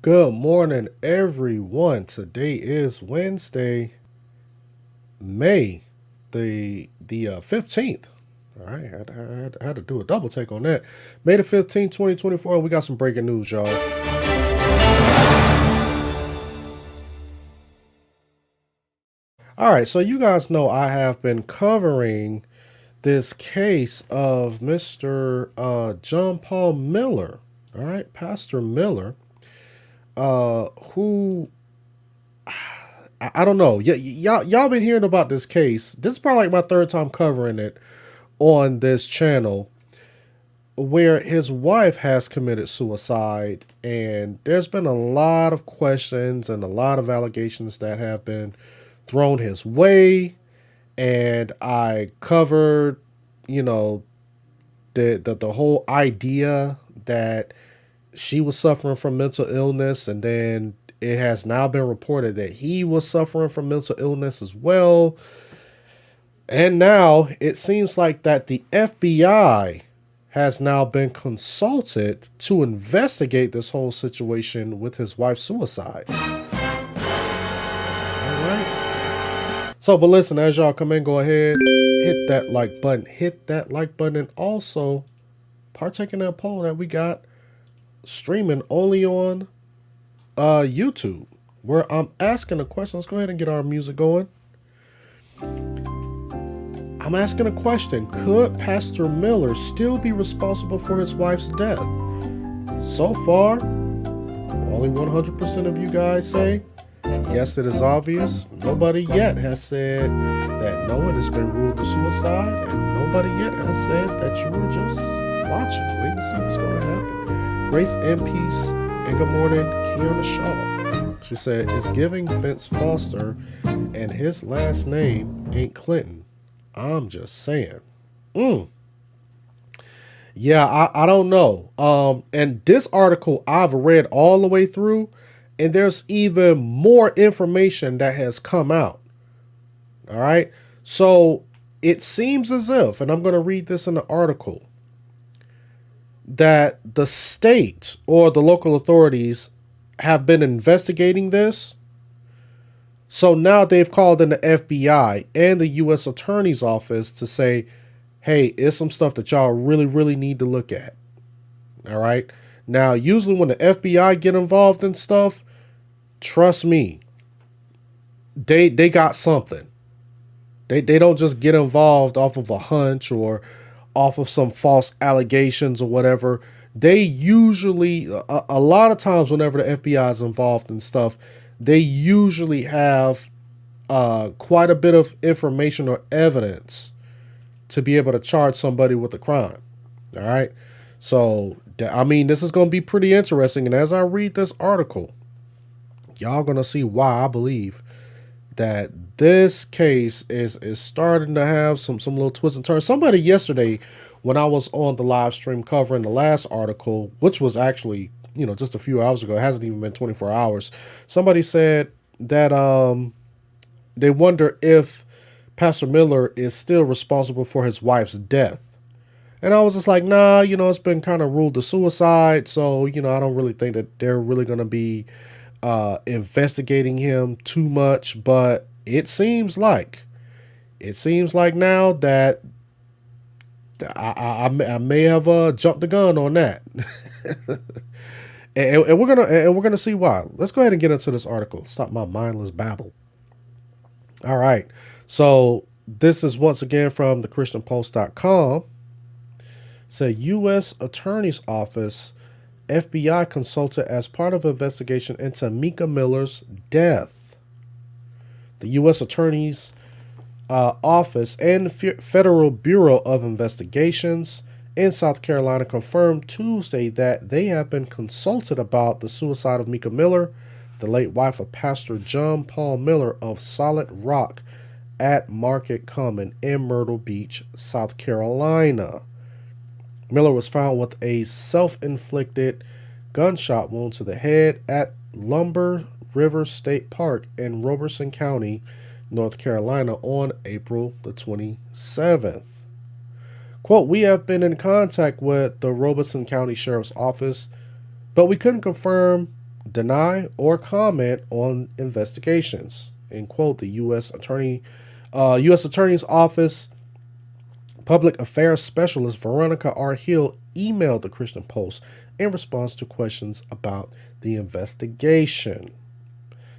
Good morning, everyone. Today is Wednesday, May the 15th. All right, I had to do a double take on that. May the 15th, 2024, and we got some breaking news, y'all. All right, so you guys know I have been covering this case of Mr. John Paul Miller, all right, Pastor Miller, who I don't know. Y'all been hearing about this case. This is probably like my third time covering it on this channel, where his wife has committed suicide, and there's been a lot of questions and a lot of allegations that have been thrown his way. And I covered, the whole idea that she was suffering from mental illness, and then it has now been reported that he was suffering from mental illness as well. And now it seems like that the FBI has now been consulted to investigate this whole situation with his wife's suicide. All right. So, but listen, as y'all come in, go ahead, hit that like button, and also partake in that poll that we got streaming only on YouTube, where I'm asking a question. Let's go ahead and get our music going. I'm asking a question. Could Pastor Miller still be responsible for his wife's death? So far, only 100% of you guys say, yes, it is obvious. Nobody yet has said that no, it has been ruled a suicide, and nobody yet has said that you were just watching, waiting to see what's going to happen. Grace and peace, and good morning, Kiana Shaw. She said, it's giving Vince Foster, and his last name ain't Clinton. I'm just saying. Yeah, I don't know. And this article I've read all the way through, and there's even more information that has come out. All right. So it seems as if, and I'm going to read this in the article, that the state or the local authorities have been investigating this. So now they've called in the FBI and the U.S. Attorney's Office to say, hey, it's some stuff that y'all really, really need to look at. All right. Now, usually when the FBI get involved in stuff, trust me, they got something. They don't just get involved off of a hunch or off of some false allegations or whatever. They usually, a lot of times whenever the FBI is involved in stuff, they usually have quite a bit of information or evidence to be able to charge somebody with a crime. All right. So, I mean, this is going to be pretty interesting. And as I read this article, y'all going to see why I believe that this case is starting to have some little twists and turns. Somebody yesterday, when I was on the live stream covering the last article, which was actually, just a few hours ago, it hasn't even been 24 hours. Somebody said that they wonder if Pastor Miller is still responsible for his wife's death. And I was just like, nah, it's been kind of ruled a suicide. So, I don't really think that they're really going to be investigating him too much, but it seems like now that I may have jumped the gun on that. and we're gonna see why. Let's go ahead and get into this article. Stop my mindless babble. All right, so this is once again from thechristianpost.com. Say U.S. Attorney's Office, FBI consulted as part of investigation into Mika Miller's death. The U.S. Attorney's Office and Federal Bureau of Investigations in South Carolina confirmed Tuesday that they have been consulted about the suicide of Mika Miller, the late wife of Pastor John Paul Miller of Solid Rock at Market Common in Myrtle Beach, South Carolina. Miller was found with a self-inflicted gunshot wound to the head at Lumber River State Park in Robeson County, North Carolina on April the 27th. Quote, we have been in contact with the Robeson County Sheriff's Office, but we couldn't confirm, deny, or comment on investigations. End quote. The U.S. Attorney's Office Public Affairs Specialist Veronica R. Hill emailed the Christian Post in response to questions about the investigation.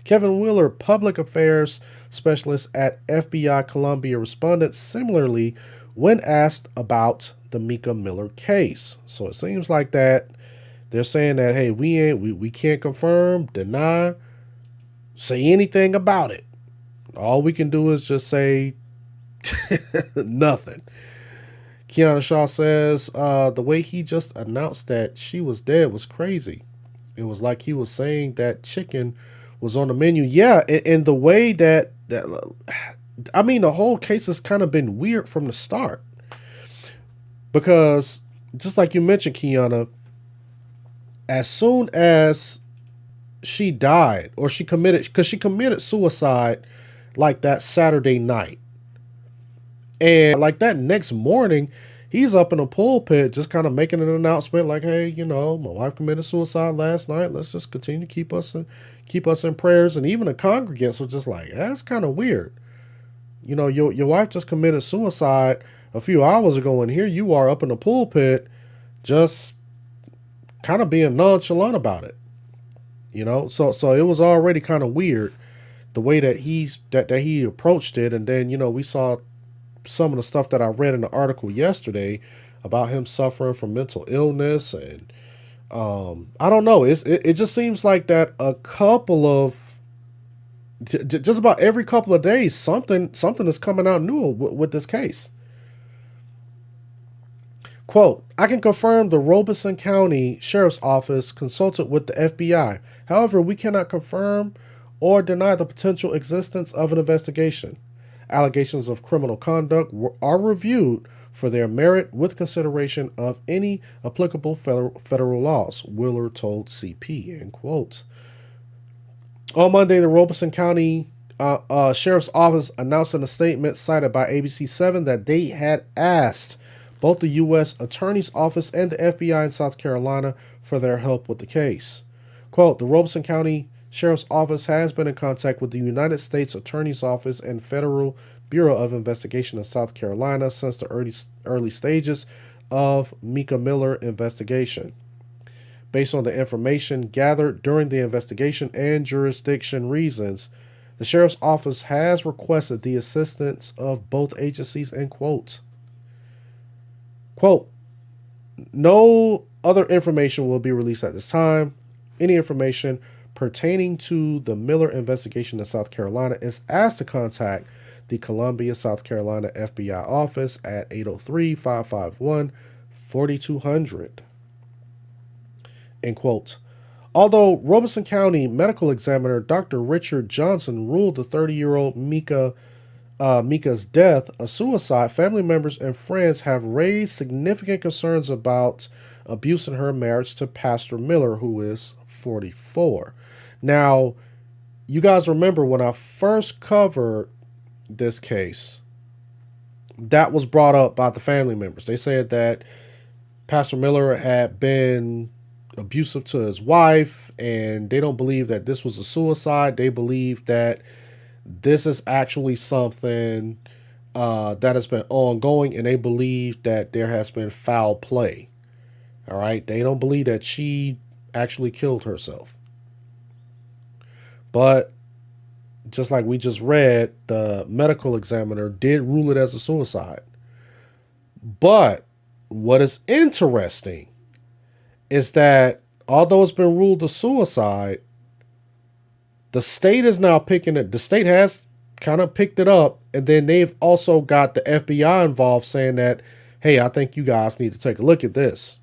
Kevin Wheeler, Public Affairs Specialist at FBI Columbia, responded similarly when asked about the Mika Miller case. So it seems like that they're saying that, hey, we can't confirm, deny, say anything about it. All we can do is just say nothing. Kiana Shaw says the way he just announced that she was dead was crazy. It was like he was saying that chicken was on the menu. Yeah, and the way that I mean, the whole case has kind of been weird from the start. Because, just like you mentioned, Kiana, as soon as she died, or she committed suicide like that Saturday night. And like that next morning, he's up in a pulpit just kind of making an announcement like, hey, my wife committed suicide last night. Let's just continue to keep us in prayers. And even the congregants were just like, that's kind of weird. Your wife just committed suicide a few hours ago, and here you are up in the pulpit just kind of being nonchalant about it. So it was already kind of weird the way that he approached it. And then, we saw some of the stuff that I read in the article yesterday about him suffering from mental illness. And I don't know. It just seems like that just about every couple of days, something is coming out new with this case. Quote, I can confirm the Robeson County Sheriff's Office consulted with the FBI. However, we cannot confirm or deny the potential existence of an investigation. Allegations of criminal conduct are reviewed for their merit with consideration of any applicable federal laws, Wheeler told CP, end quote. On Monday, the Robeson County Sheriff's Office announced in a statement cited by ABC7 that they had asked both the U.S. Attorney's Office and the FBI in South Carolina for their help with the case. Quote, the Robeson County Sheriff's Office has been in contact with the United States Attorney's Office and Federal Bureau of Investigation in South Carolina since the early stages of Mika Miller investigation. Based on the information gathered during the investigation and jurisdiction reasons, the Sheriff's Office has requested the assistance of both agencies, end quote. Quote, no other information will be released at this time. Any information pertaining to the Miller investigation in South Carolina is asked to contact the Columbia, South Carolina FBI office at 803-551-4200. End quote. Although Robeson County Medical Examiner Dr. Richard Johnson ruled the 30-year-old Mika's death a suicide, family members and friends have raised significant concerns about abuse in her marriage to Pastor Miller, who is 44. Now, you guys remember when I first covered this case, that was brought up by the family members. They said that Pastor Miller had been abusive to his wife, and they don't believe that this was a suicide. They believe that this is actually something that has been ongoing, and they believe that there has been foul play. All right. They don't believe that she actually killed herself. But just like we just read, the medical examiner did rule it as a suicide. But what is interesting is that although it's been ruled a suicide, the state is now picking it. The state has kind of picked it up, and then they've also got the FBI involved saying that, hey, I think you guys need to take a look at this.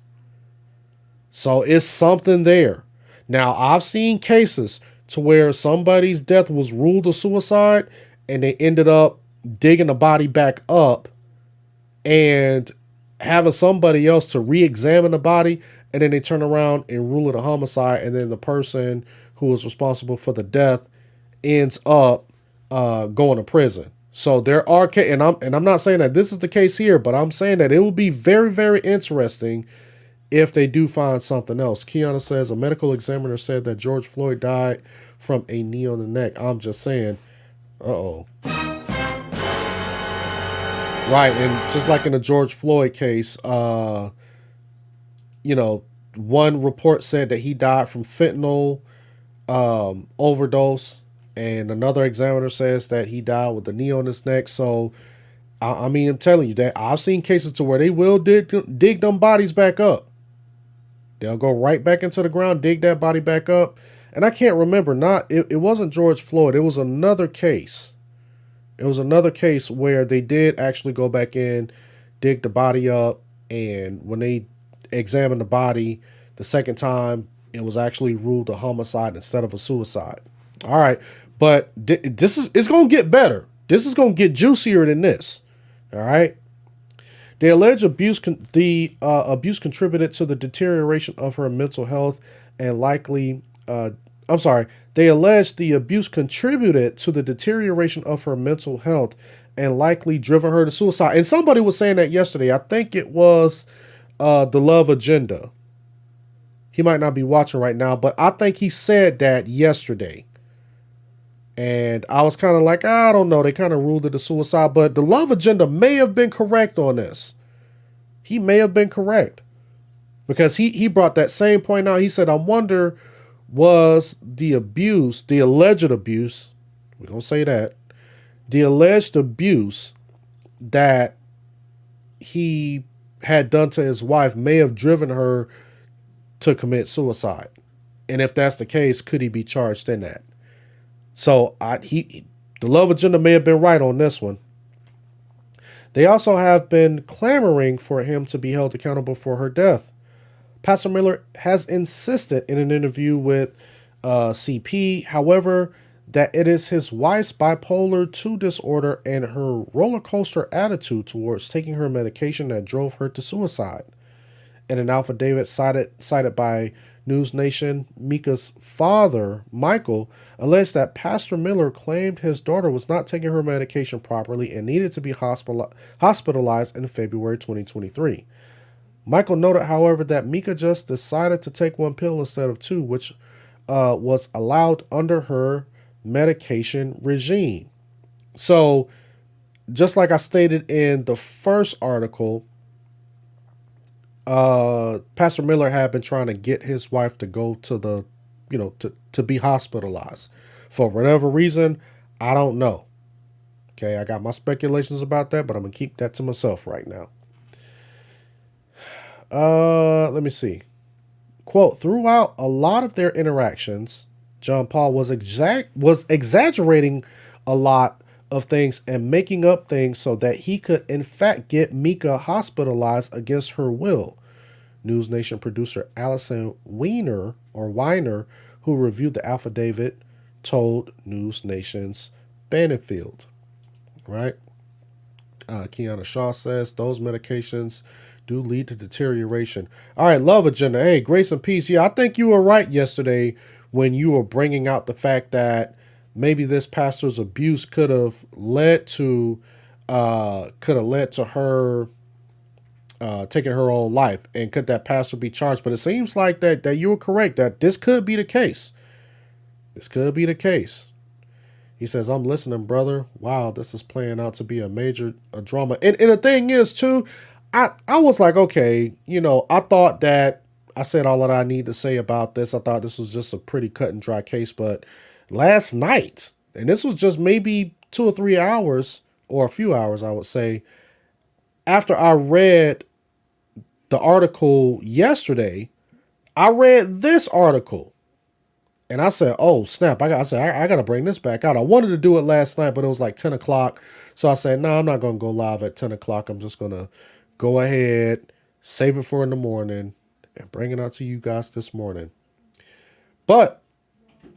So it's something there. Now, I've seen cases to where somebody's death was ruled a suicide and they ended up digging the body back up and having somebody else to re-examine the body, and then they turn around and rule it a homicide, and then the person who was responsible for the death ends up going to prison. So there are, and I'm not saying that this is the case here, but I'm saying that it will be very, very interesting if they do find something else. Kiana says a medical examiner said that George Floyd died from a knee on the neck. I'm just saying, uh-oh. Right, and just like in the George Floyd case, one report said that he died from fentanyl overdose, and another examiner says that he died with a knee on his neck. So, I mean, I'm telling you that I've seen cases to where they will dig them bodies back up. They'll go right back into the ground, dig that body back up. And I can't remember, it wasn't George Floyd. It was another case. It was another case where they did actually go back in, dig the body up, and when they examined the body the second time, it was actually ruled a homicide instead of a suicide. All right, but it's going to get better. This is going to get juicier than this. All right. The alleged abuse contributed to the deterioration of her mental health and likely. They allege the abuse contributed to the deterioration of her mental health and likely driven her to suicide. And somebody was saying that yesterday. I think it was the Love Agenda. He might not be watching right now, but I think he said that yesterday. And I was kind of like, I don't know. They kind of ruled it a suicide, but the Love Agenda may have been correct on this. He may have been correct because he brought that same point out. He said, I wonder, was the abuse, the alleged abuse, we're going to say that, the alleged abuse that he had done to his wife may have driven her to commit suicide. And if that's the case, could he be charged in that? So the Love Agenda may have been right on this one. They also have been clamoring for him to be held accountable for her death. Pastor Miller has insisted in an interview with CP, however, that it is his wife's bipolar 2 disorder and her roller coaster attitude towards taking her medication that drove her to suicide. In an affidavit cited by News Nation, Mika's father, Michael, alleged that Pastor Miller claimed his daughter was not taking her medication properly and needed to be hospitalized in February 2023. Michael noted, however, that Mika just decided to take 1 pill instead of 2, which was allowed under her medication regime. So, just like I stated in the first article, Pastor Miller had been trying to get his wife to go to the, to be hospitalized. For whatever reason, I don't know. Okay, I got my speculations about that, but I'm going to keep that to myself right now. Let me see. Quote, throughout a lot of their interactions, John Paul was exaggerating a lot of things and making up things so that he could in fact get Mika hospitalized against her will. News Nation producer Allison Weiner, who reviewed the affidavit, told News Nation's Banfield. Right? Kiana Shaw says those medications do lead to deterioration. All right, Love Agenda. Hey, grace and peace. Yeah, I think you were right yesterday when you were bringing out the fact that maybe this pastor's abuse could have led to her taking her own life, and could that pastor be charged? But it seems like that you were correct, that this could be the case. This could be the case. He says, I'm listening, brother. Wow, this is playing out to be a major drama. And the thing is, too, I was like, okay, I thought that I said all that I need to say about this. I thought this was just a pretty cut and dry case. But last night, and this was just maybe 2 or 3 hours, or a few hours, I would say, after I read the article yesterday, I read this article. And I said, "Oh snap!" I gotta bring this back out. I wanted to do it last night, but it was like 10 o'clock. So I said, "No, I'm not gonna go live at 10 o'clock. I'm just gonna go ahead, save it for in the morning, and bring it out to you guys this morning." But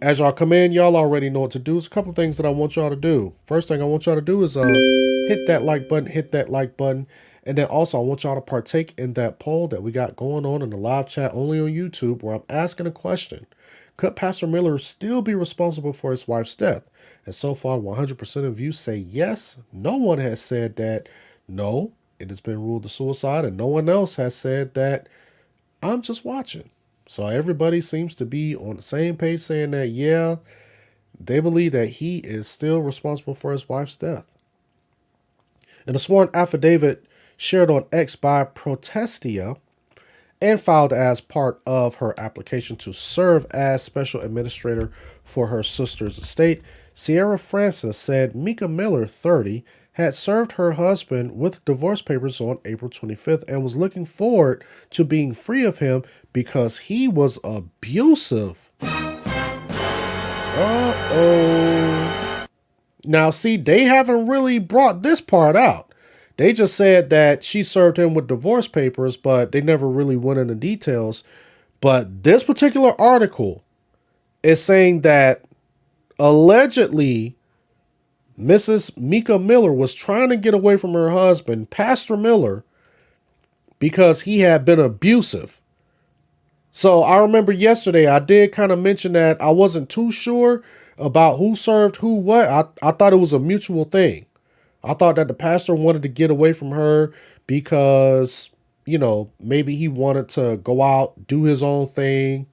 as y'all come in, y'all already know what to do. There's a couple of things that I want y'all to do. First thing I want y'all to do is hit that like button, and then also I want y'all to partake in that poll that we got going on in the live chat only on YouTube, where I'm asking a question. Could Pastor Miller still be responsible for his wife's death? And so far, 100% of you say yes. No one has said that no, it has been ruled a suicide, and no one else has said that I'm just watching. So everybody seems to be on the same page saying that, yeah, they believe that he is still responsible for his wife's death. In a sworn affidavit shared on X by Protestia and filed as part of her application to serve as special administrator for her sister's estate, Sierra Francis said Mika Miller, 30, had served her husband with divorce papers on April 25th and was looking forward to being free of him because he was abusive. Uh-oh. Now, see, they haven't really brought this part out. They just said that she served him with divorce papers, but they never really went into details. But this particular article is saying that allegedly Mrs. Mika Miller was trying to get away from her husband, Pastor Miller, because he had been abusive. So I remember yesterday I did kind of mention that I wasn't too sure about who served who what. I thought it was a mutual thing. I thought that the pastor wanted to get away from her because, maybe he wanted to go out, do his own thing,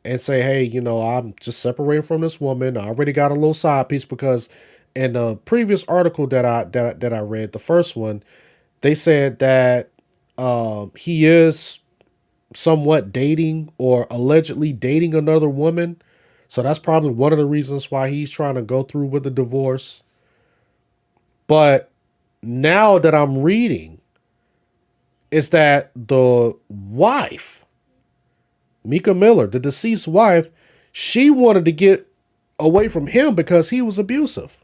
and say, hey, I'm just separating from this woman. I already got a little side piece because in the previous article that I read, the first one, they said that he is somewhat dating or allegedly dating another woman. So that's probably one of the reasons why he's trying to go through with the divorce. But now that I'm reading, is that the wife, Mika Miller, the deceased wife, she wanted to get away from him because he was abusive.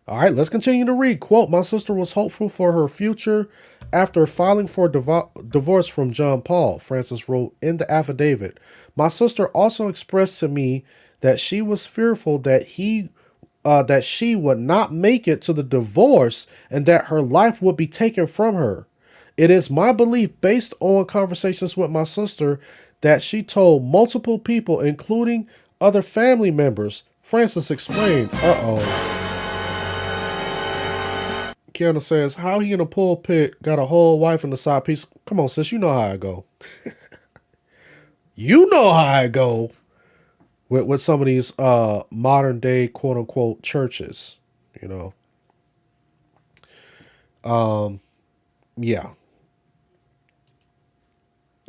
All right, let's continue to read. Quote, my sister was hopeful for her future after filing for divorce from John Paul, Francis wrote in the affidavit. My sister also expressed to me that she was fearful that she would not make it to the divorce and that her life would be taken from her. It is my belief, based on conversations with my sister, that she told multiple people, including other family members. Francis explained. Kiana says, how he in a pulpit got a whole wife in the side piece? Come on, sis, you know how I go. You know how I go with some of these modern day quote unquote churches, Yeah.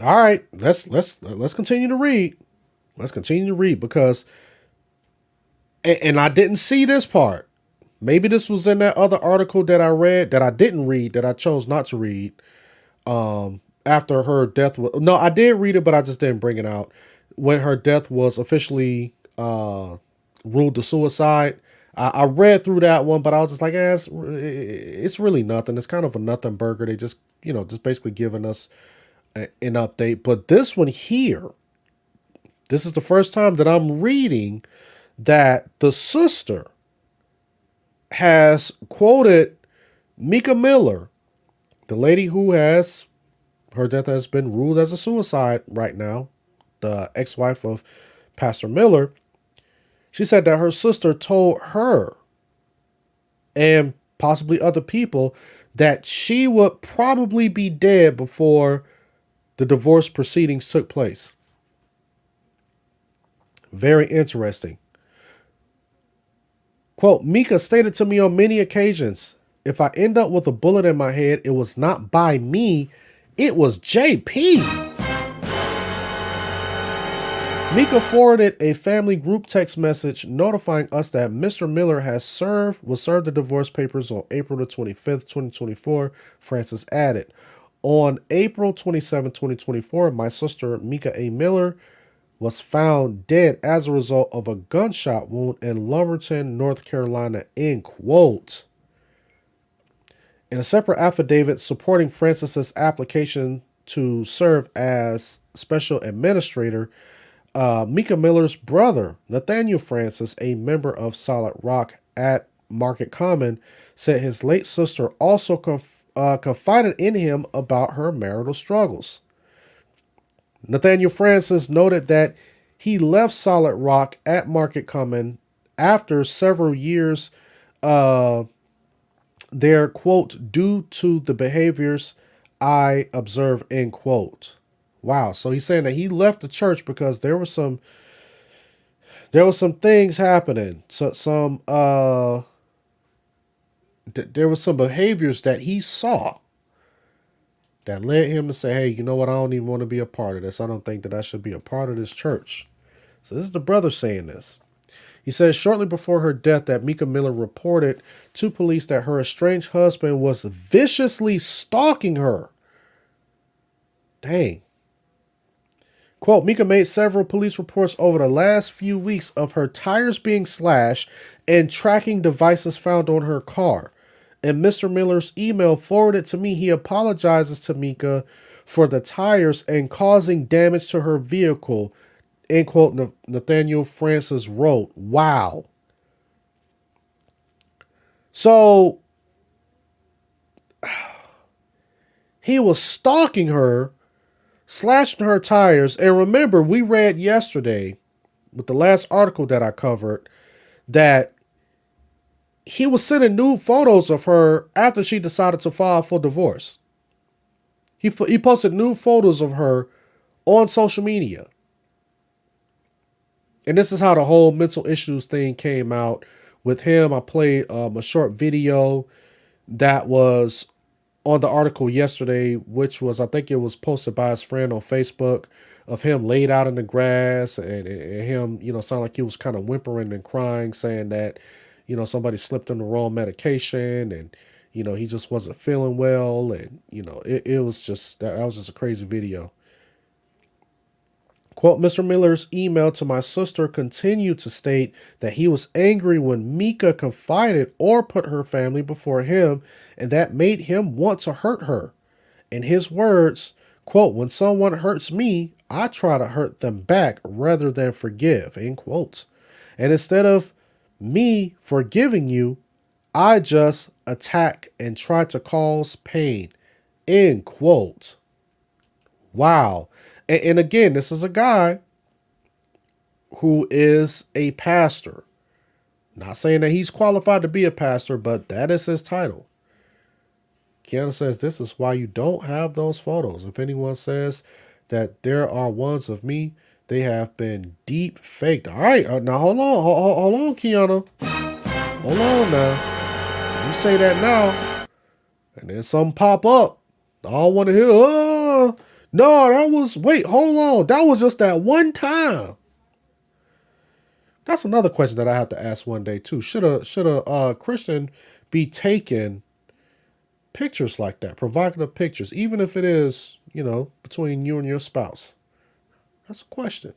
All right, let's continue to read. Let's continue to read because and I didn't see this part. Maybe this was in that other article that I read that I didn't read, that I chose not to read. After her death no, I did read it, but I just didn't bring it out. When her death was officially ruled a suicide, I read through that one, but I was just like, it's really nothing. It's kind of a nothing burger. They just, just basically giving us an update. But this one here, this is the first time that I'm reading that the sister has quoted Mika Miller, the lady who has, her death has been ruled as a suicide right now, the ex-wife of Pastor Miller. She said that her sister told her and possibly other people that she would probably be dead before the divorce proceedings took place. Very interesting. Quote, Mika stated to me on many occasions, if I end up with a bullet in my head, it was not by me, it was JP. Mika forwarded a family group text message notifying us that Mr. Miller was served the divorce papers on April the 25th, 2024, Francis added. On April 27, 2024, my sister, Mika A. Miller, was found dead as a result of a gunshot wound in Lumberton, North Carolina, end quote. In a separate affidavit supporting Francis's application to serve as special administrator, Mika Miller's brother, Nathaniel Francis, a member of Solid Rock at Market Common, said his late sister also confided in him about her marital struggles. Nathaniel Francis noted that he left Solid Rock at Market Common after several years there, quote, due to the behaviors I observe, end quote. Wow. So he's saying that he left the church because there was some things happening. There was some behaviors that he saw that led him to say, hey, you know what? I don't even want to be a part of this. I don't think that I should be a part of this church. So this is the brother saying this. He says shortly before her death that Mika Miller reported to police that her estranged husband was viciously stalking her. Dang. Quote, Mika made several police reports over the last few weeks of her tires being slashed and tracking devices found on her car. In Mr. Miller's email forwarded to me, he apologizes to Mika for the tires and causing damage to her vehicle, end quote, Nathaniel Francis wrote. Wow. So he was stalking her, slashing her tires. And remember, we read yesterday with the last article that I covered that he was sending nude photos of her after she decided to file for divorce. He posted nude photos of her on social media. And this is how the whole mental issues thing came out with him. I played a short video that was on the article yesterday, which was, I think it was posted by his friend on Facebook, of him laid out in the grass and him, sound like he was kind of whimpering and crying, saying that, somebody slipped him the wrong medication and, he just wasn't feeling well. And, it was just, that was just a crazy video. Quote, Mr. Miller's email to my sister continued to state that he was angry when Mika confided or put her family before him, and that made him want to hurt her. In his words, quote, when someone hurts me, I try to hurt them back rather than forgive, end quote. And instead of me forgiving you, I just attack and try to cause pain, end quote. Wow. And again, this is a guy who is a pastor. Not saying that he's qualified to be a pastor, but that is his title. Kiana says, this is why you don't have those photos. If anyone says that there are ones of me, they have been deep faked. All right, now hold on, Kiana. Hold on now. You say that now, and then something pop up. I don't want to hear, no, hold on. That was just that one time. That's another question that I have to ask one day too. Should a Christian be taking pictures like that, provocative pictures, even if it is, between you and your spouse? That's a question.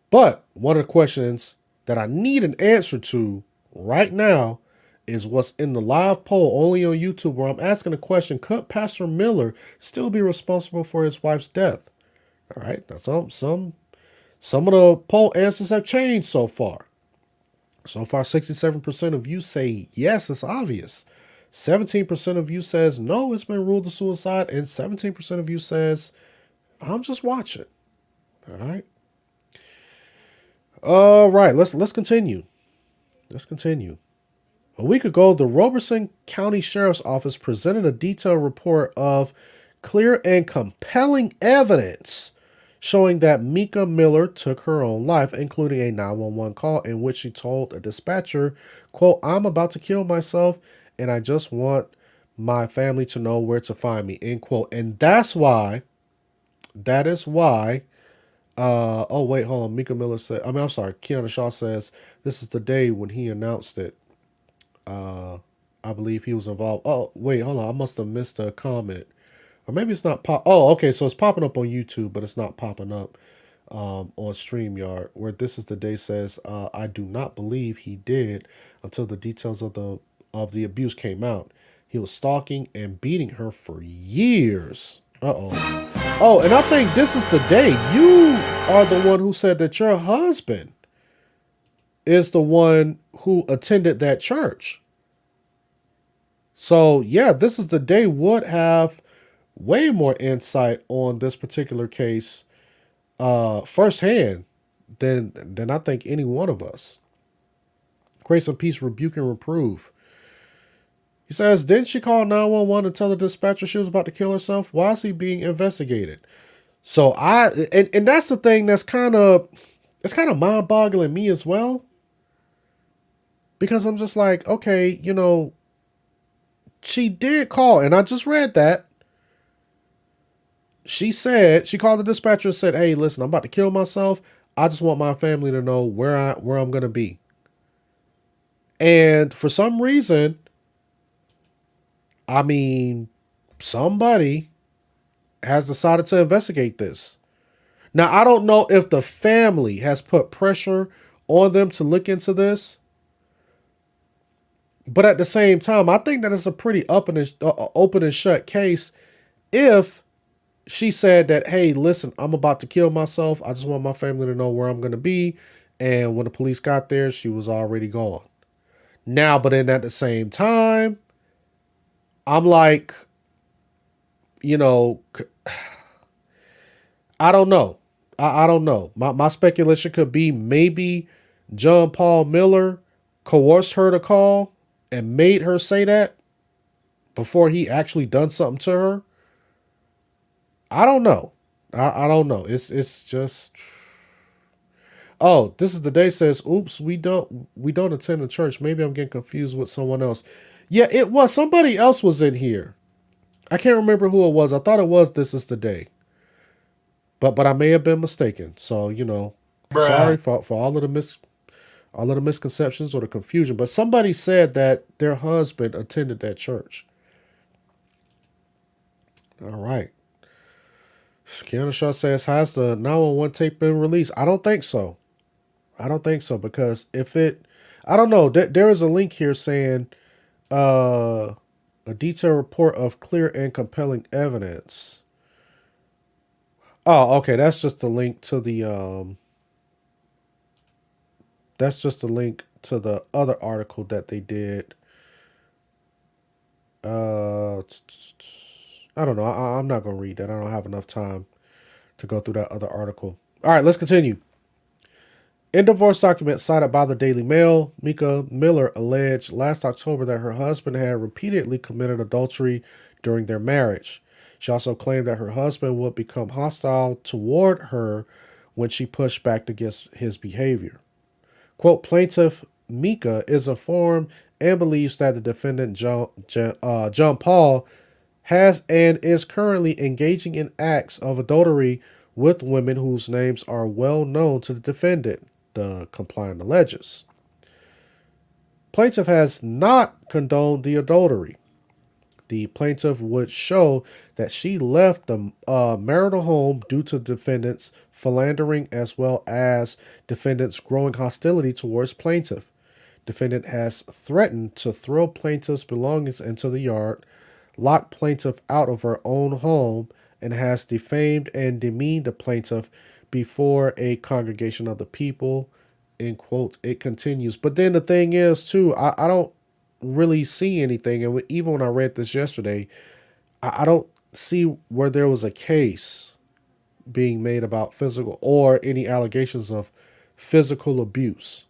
But one of the questions that I need an answer to right now is what's in the live poll only on YouTube, where I'm asking the question, could Pastor Miller still be responsible for his wife's death? All right. Now some of the poll answers have changed so far. So far, 67% of you say yes, it's obvious. 17% of you says no, it's been ruled a suicide, and 17% of you says I'm just watching. All right. All right, let's continue. Let's continue. A week ago, the Robeson County Sheriff's Office presented a detailed report of clear and compelling evidence showing that Mika Miller took her own life, including a 911 call in which she told a dispatcher, quote, I'm about to kill myself and I just want my family to know where to find me, end quote. And that is why, oh wait, hold on. Mika Miller said, Kiana Shaw says, this is the day when he announced it. I believe he was involved. Oh, wait, hold on. I must have missed a comment. Or maybe it's not pop. Oh, okay. So it's popping up on YouTube, but it's not popping up on StreamYard, where This Is the Day says, I do not believe he did until the details of the abuse came out. He was stalking and beating her for years. Uh-oh. Oh, and I think This Is the Day. You are the one who said that your husband is the one who attended that church. So, yeah, This Is the Day would have way more insight on this particular case firsthand than I think any one of us. Grace and Peace, rebuke and reprove. He says, didn't she call 911 and tell the dispatcher she was about to kill herself? Why is he being investigated? So and that's the thing that's it's kind of mind boggling me as well. Because I'm just like, okay, she did call, and I just read that. She called the dispatcher and said, hey, listen, I'm about to kill myself. I just want my family to know where I'm gonna be. And for some reason, I mean, somebody has decided to investigate this. Now, I don't know if the family has put pressure on them to look into this, but at the same time, I think that it's a pretty open and shut case if she said that, hey, listen, I'm about to kill myself. I just want my family to know where I'm going to be. And when the police got there, she was already gone. Now, but then at the same time, I'm like, you know, I don't know. I don't know. My speculation could be maybe John Paul Miller coerced her to call and made her say that before he actually done something to her. I don't know. I don't know. It's just. Oh, This Is the Day says, oops, we don't attend the church. Maybe I'm getting confused with someone else. Yeah, it was somebody else was in here. I can't remember who it was. I thought it was This Is the Day. But I may have been mistaken. So, sorry Bruh. for all of the misconceptions or the confusion. But somebody said that their husband attended that church. All right. Keanu Shaw says, has the 911 tape been released? I don't think so. I don't think so because I don't know. There is a link here saying uh, a detailed report of clear and compelling evidence. Oh, okay. That's just the link to the other article that they did. I don't know. I'm not gonna read that. I don't have enough time to go through that other article. All right, let's continue. In divorce documents cited by the Daily Mail, Mika Miller alleged last October that her husband had repeatedly committed adultery during their marriage. She also claimed that her husband would become hostile toward her when she pushed back against his behavior. Quote, plaintiff Mika is informed and believes that the defendant, John Paul, has and is currently engaging in acts of adultery with women whose names are well known to the defendant, the complaint alleges. Plaintiff has not condoned the adultery. The plaintiff would show that she left the marital home due to defendant's philandering as well as defendant's growing hostility towards plaintiff. Defendant has threatened to throw plaintiff's belongings into the yard, lock plaintiff out of her own home, and has defamed and demeaned the plaintiff before a congregation of the people. In quotes, it continues. But then the thing is, too, I don't really see anything. And even when I read this yesterday, I don't see where there was a case being made about physical or any allegations of physical abuse.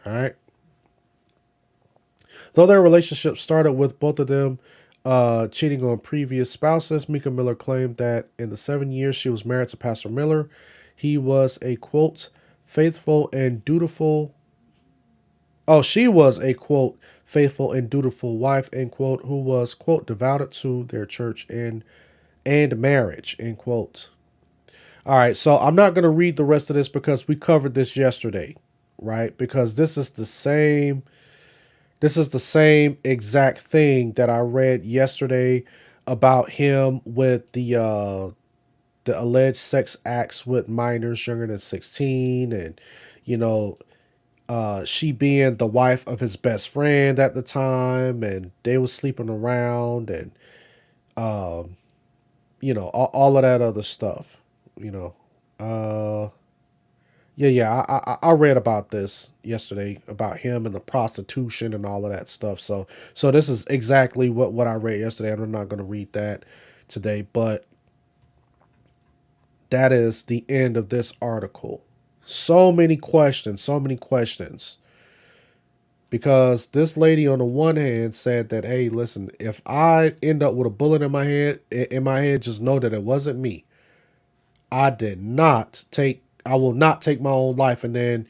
All right. Though their relationship started with both of them cheating on previous spouses, Mika Miller claimed that in the 7 years she was married to Pastor Miller, he was a quote, faithful and dutiful. Oh, she was a quote, faithful and dutiful wife, end quote, who was, quote, devoted to their church and marriage, end quote. All right, so I'm not going to read the rest of this because we covered this yesterday, right? Because this is the same exact thing that I read yesterday about him with the alleged sex acts with minors younger than 16, and you know, she being the wife of his best friend at the time, and they was sleeping around, and all of that other stuff. You know, uh, yeah. I read about this yesterday about him and the prostitution and all of that stuff. So this is exactly what I read yesterday. I'm not going to read that today, but that is the end of this article. So many questions, so many questions. Because this lady on the one hand said that, hey, listen, if I end up with a bullet in my head, just know that it wasn't me. I will not take my own life. And then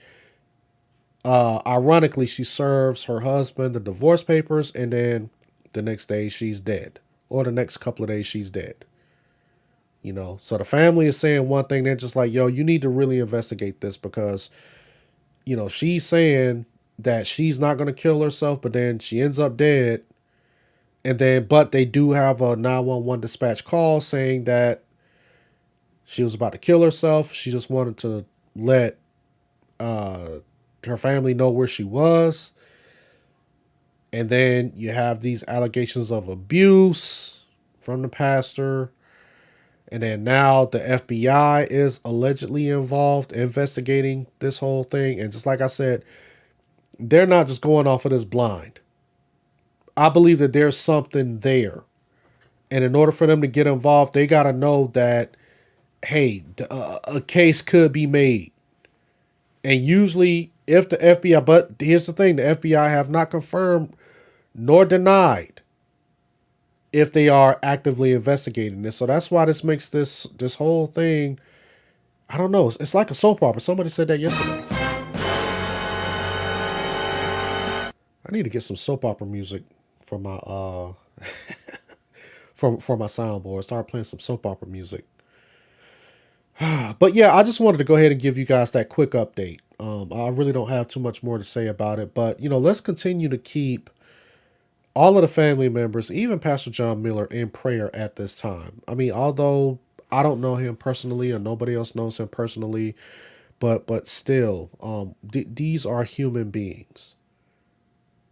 ironically, she serves her husband the divorce papers, and then the next day she's dead. Or the next couple of days she's dead. So the family is saying one thing, they're just like, yo, you need to really investigate this because, she's saying that she's not going to kill herself, but then she ends up dead. But they do have a 911 dispatch call saying that she was about to kill herself. She just wanted to let uh, her family know where she was. And then you have these allegations of abuse from the pastor. And then now the FBI is allegedly involved investigating this whole thing. And just like I said, they're not just going off of this blind. I believe that there's something there. And in order for them to get involved, they got to know that, hey, a case could be made. And usually, if the FBI, but here's the thing, the FBI have not confirmed nor denied if they are actively investigating this. So that's why this makes this whole thing, I don't know, it's like a soap opera. Somebody said that yesterday. I need to get some soap opera music for my for my soundboard. Start playing some soap opera music. But yeah, I just wanted to go ahead and give you guys that quick update. I really don't have too much more to say about it, but let's continue to keep all of the family members, even Pastor John Miller, in prayer at this time. I mean, although I don't know him personally, or nobody else knows him personally, but still, these are human beings.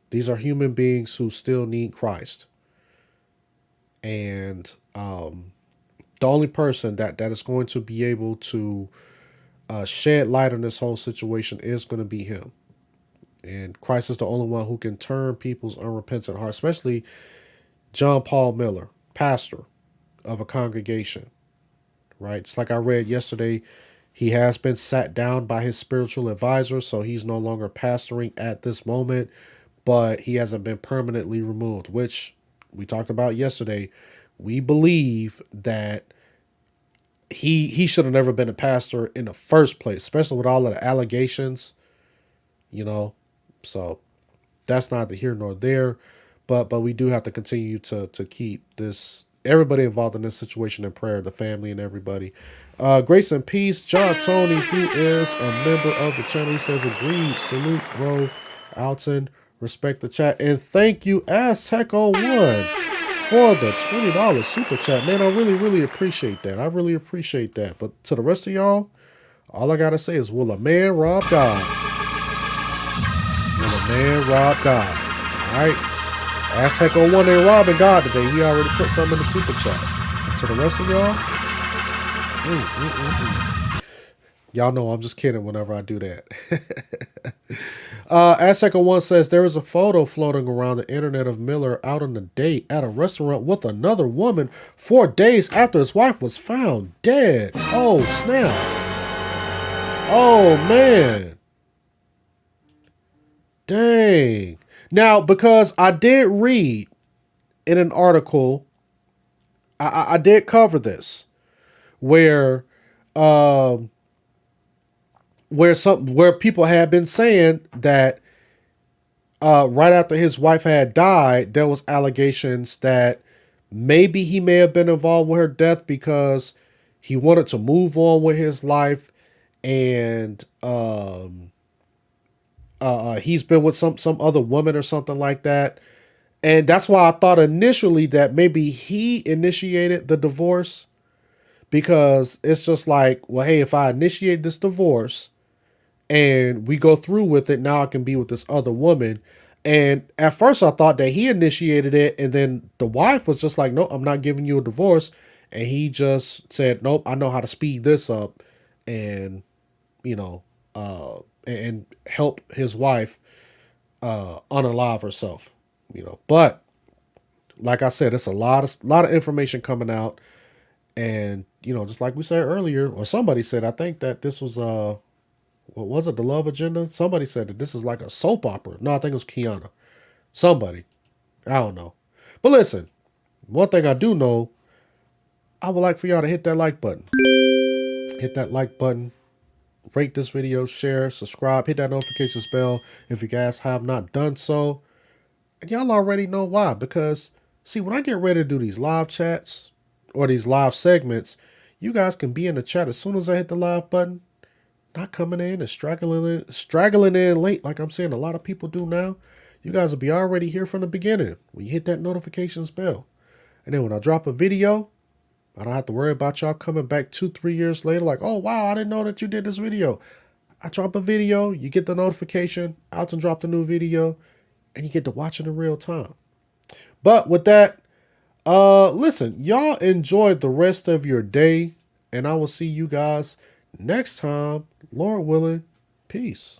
These are human beings who still need Christ, and the only person that is going to be able to shed light on this whole situation is going to be him. And Christ is the only one who can turn people's unrepentant hearts, especially John Paul Miller, pastor of a congregation, right? It's like I read yesterday, he has been sat down by his spiritual advisor, so he's no longer pastoring at this moment, but he hasn't been permanently removed, which we talked about yesterday. We believe that he should have never been a pastor in the first place, especially with all of the allegations, you know. So that's neither here nor there. But we do have to continue to keep this everybody involved in this situation in prayer, the family and everybody. Grace and peace. John Tony, who is a member of the channel, he says agreed. Salute, bro. Alton, respect the chat. And thank you, Aztec01, for the $20 super chat. Man, I really, really appreciate that. I really appreciate that. But to the rest of y'all, all I gotta say is, will a man rob God? Will a man rob God? All right. Aztec01 ain't robbing God today. He already put something in the super chat. And to the rest of y'all, y'all know I'm just kidding whenever I do that. Aztec01 says there is a photo floating around the internet of Miller out on a date at a restaurant with another woman 4 days after his wife was found dead. Oh, snap. Oh, man. Dang. Now, because I did read in an article, I did cover this, where people had been saying that right after his wife had died, there was allegations that maybe he may have been involved with her death because he wanted to move on with his life, and he's been with some other woman or something like that. And that's why I thought initially that maybe he initiated the divorce, because it's just like, well, hey, if I initiate this divorce and we go through with it, now I can be with this other woman. And at first I thought that he initiated it, and then the wife was just like, no, I'm not giving you a divorce. And he just said, nope, I know how to speed this up and, you know, and help his wife unalive herself, you know. But like I said, it's a lot of information coming out. And, you know, just like we said earlier, or somebody said, I think that this was what was it, The Love Agenda? Somebody said that this is like a soap opera. No, I think it was Kiana. Somebody. I don't know. But listen, one thing I do know, I would like for y'all to hit that like button. Hit that like button. Rate this video, share, subscribe, hit that notification bell if you guys have not done so. And y'all already know why. Because, see, when I get ready to do these live chats or these live segments, you guys can be in the chat as soon as I hit the live button. Not coming in and straggling in late like I'm seeing a lot of people do now. You guys will be already here from the beginning when you hit that notifications bell. And then when I drop a video, I don't have to worry about y'all coming back 2-3 years later like, oh, wow, I didn't know that you did this video. I drop a video, you get the notification, Alton dropped a new video, and you get to watch it in real time. But with that, listen, y'all enjoy the rest of your day, and I will see you guys next time, Lord willing. Peace.